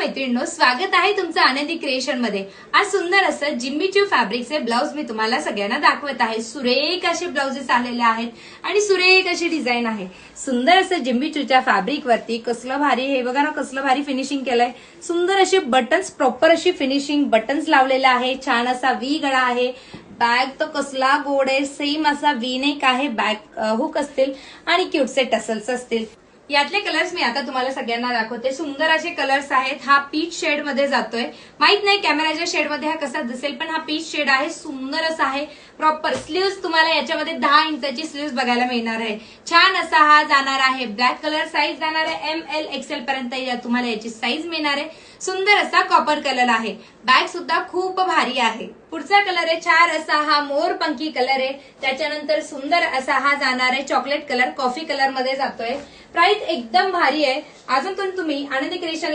मैत्रिणींनो, स्वागत आहे तुमचं आनंदी क्रिएशन मध्ये। आज सुंदर असं जिम्मीचू फॅब्रिकचे ब्लाउज मी तुम्हाला सगळ्यांना दाखवत आहे। सुरेख असे ब्लाउजेस आलेले आहेत आणि सुरेख अशी डिझाइन आहे। सुंदर असं जिम्मीचूच्या फॅब्रिक वरती कसलं भारी, हे बघा ना कसलं भारी फिनिशिंग केलंय। सुंदर असे बटन्स, प्रॉपर अशी फिनिशिंग बटन्स लावलेले आहे। छान असा वी गळा आहे। बॅग तर कसला गोड आहे, सेम असा वी नेक आहे। बॅक हुक असतील आणि क्यूटसे टसल्स असतील। यातले कलर्स मी आता तुम्हाला सगळ्यांना दाखवते। सुंदर असे कलर्स आहेत। हा पीच शेड मध्ये जातोय, माहित नाही कॅमेराच्या शेड मध्ये हा कसा दिसेल, पण हा पीच शेड आहे। सुंदर असा आहे। प्रॉपर स्लीव्स तुम्हाला याच्यामध्ये 10 इंचाची स्लीव्स बघायला मिळणार आहे। छान असा हा जाणार आहे। ब्लॅक कलर साईज जाणार आहे ML XL पर्यंत तुम्हाला याची साईज मिळणार आहे। सुंदर असा कॉपर कलर आहे। बॅग सुद्धा खूप भारी आहे। पुढचा कलर आहे छान असा हा मोरपंखी कलर आहे। त्याच्यानंतर सुंदर असा हा जाणार आहे चॉकलेट कलर, कॉफी कलर मध्ये जातोय। प्राइस एकदम भारी आहे। अजून पण तुम्ही आनंदी क्रिएशन